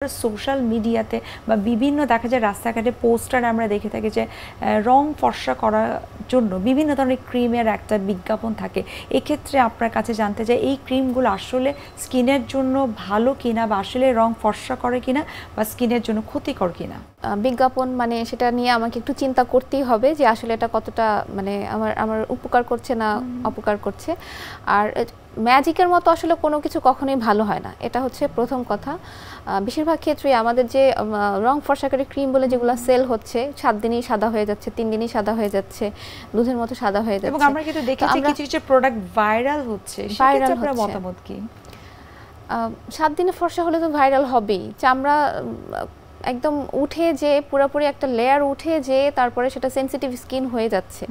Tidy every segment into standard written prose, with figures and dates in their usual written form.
Social মিডিয়াতে বা বিভিন্ন দেখা যায় রাস্তাঘাটে পোস্টার আমরা দেখে থাকি যে রং ফর্সা করার জন্য বিভিন্ন ধরনের ক্রিমের একটা বিজ্ঞাপন থাকে। এক্ষেত্রে আপনার কাছে জানতে চাই এই ক্রিমগুলো আসলে স্কিনের জন্য ভালো কিনা বা আসলে রং ফর্সা করে কিনা বা স্কিনের জন্য ক্ষতিকর কিনা। বিজ্ঞাপন মানে সেটা নিয়ে আমাকে একটু চিন্তা করতেই হবে যে আসলে এটা কতটা মানে আমার উপকার করছে না অপকার করছে। আর ম্যাজিকের মতো আসলে কোনো কিছু কখনোই ভালো হয় না, এটা হচ্ছে প্রথম কথা। বেশিরভাগ ক্ষেত্রে আমাদের যে রং ফর্সাকারী ক্রিম বলে যেগুলো সেল হচ্ছে 7 দিনেই সাদা হয়ে যাচ্ছে, 3 দিনেই সাদা হয়ে যাচ্ছে, দুধের মতো সাদা হয়ে যাচ্ছে। এবং আমরা কিন্তু দেখেছি কিছু কিছু প্রোডাক্ট ভাইরাল হচ্ছে, সেক্ষেত্রে আপনার মতামত কি? 7 দিনে ফর্সা হলে তো ভাইরাল হবেই। চামড়া একদম উঠে যে পুরোপুরি একটা লেয়ার উঠে যে তারপরে সেটা সেনসিটিভ স্কিন হয়ে যাচ্ছে।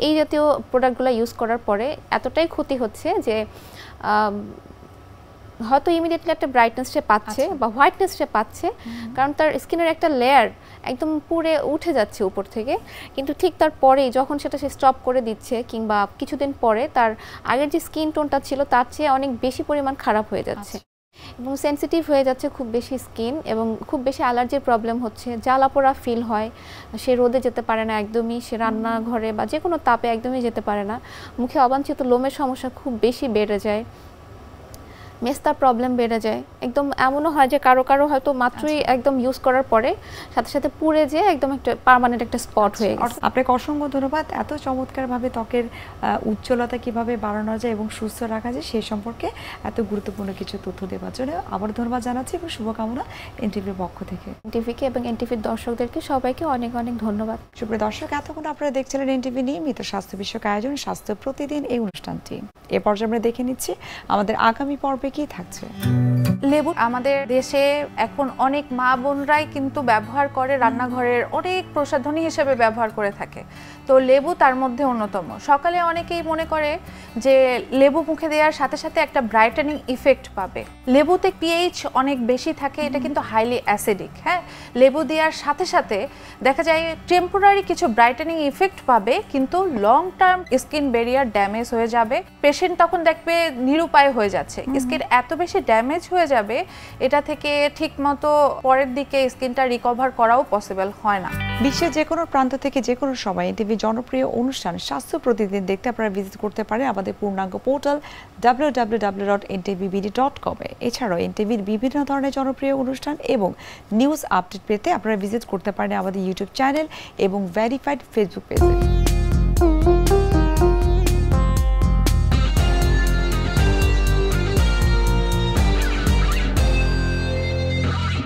এই জাতীয় প্রোডাক্টগুলো ইউজ করার পরে এতটাই ক্ষতি হচ্ছে যে হয়তো ইমিডিয়েটলি একটা ব্রাইটনেস সে পাচ্ছে বা হোয়াইটনেস সে পাচ্ছে, কারণ তার স্কিনের একটা লেয়ার একদম পুরে উঠে যাচ্ছে উপর থেকে, কিন্তু ঠিক তারপরেই যখন সেটা সে স্টপ করে দিচ্ছে কিংবা কিছুদিন পরে তার আগের যে স্কিন টোনটা ছিল তার চেয়ে অনেক বেশি পরিমাণ খারাপ হয়ে যাচ্ছে এবং সেনসিটিভ হয়ে যাচ্ছে খুব বেশি স্কিন, এবং খুব বেশি অ্যালার্জির প্রবলেম হচ্ছে, জ্বালা পোড়া ফিল হয়, সে রোদে যেতে পারে না একদমই, সে রান্নাঘরে বা যে কোনো তাপে একদমই যেতে পারে না, মুখে অবাঞ্ছিত লোমের সমস্যা খুব বেশি বেড়ে যায়, মেস্তার প্রবলেম বেড়ে যায়, একদম এমনও হয় যে কারো কারো হয়তো মাত্রই একদম ইউজ করার পরে সাথে সাথে পুড়ে যে একদম একটা পার্মানেন্ট একটা স্পট হয়ে গেছে। আপনাকে অসংখ্য ধন্যবাদ এত চমৎকারভাবে ত্বকের উজ্জ্বলতা কিভাবে বাড়ানো যায় এবং সুস্থ রাখা যায় সেই সম্পর্কে এত গুরুত্বপূর্ণ কিছু তথ্য দেওয়ার জন্য আবার ধন্যবাদ জানাচ্ছি এবং শুভকামনা এনটিভির পক্ষ থেকে। এনটিভিকে এবং এনটিভির দর্শকদেরকে সবাইকে অনেক অনেক ধন্যবাদ। সুপ্রিয় দর্শক, এতক্ষণ আপনারা দেখছিলেন এনটিভি নিয়মিত স্বাস্থ্য বিষয়ক আয়োজন স্বাস্থ্য প্রতিদিন এই অনুষ্ঠানটি। এ পর্যায়ে আমরা দেখে নিচ্ছি আমাদের আগামী পর্বে কি থাকছে। লেবু আমাদের দেশে এখন অনেক মা বোনরাই কিন্তু ব্যবহার করে, রান্নাঘরের অনেক প্রসাধনী হিসেবে ব্যবহার করে থাকে, তো লেবু তার মধ্যে অন্যতম। সকালে অনেকেই মনে করে যে লেবু মুখে দেওয়ার সাথে সাথে একটা ব্রাইটেনিং ইফেক্ট পাবে। লেবুতে পিএইচ অনেক বেশি থাকে, এটা কিন্তু হাইলি অ্যাসিডিক। হ্যাঁ, লেবু দেওয়ার সাথে সাথে দেখা যায় টেম্পোরারি কিছু ব্রাইটেনিং ইফেক্ট পাবে, কিন্তু long term skin barrier damage হয়ে যাবে। পেশেন্ট তখন দেখবে নিরুপায় হয়ে যাচ্ছে, স্কিন এত বেশি ড্যামেজ হয়ে যাবে এটা থেকে ঠিকমতো পরের দিকে স্কিনটা রিকভার করাও পসিবল হয় না। বিশ্বের যে কোনো প্রান্ত থেকে যে কোনো সময় এনটিভি জনপ্রিয় অনুষ্ঠান স্বাস্থ্য প্রতিদিন দেখতে আপনারা ভিজিট করতে পারেন আমাদের পূর্ণাঙ্গ পোর্টাল www.ntvbd.com এ। এছাড়াও এনটিভির বিভিন্ন ধরনের জনপ্রিয় অনুষ্ঠান এবং নিউজ আপডেট পেতে আপনারা ভিজিট করতে পারেন আমাদের ইউটিউব চ্যানেল এবং ভেরিফাইড ফেসবুক পেজে।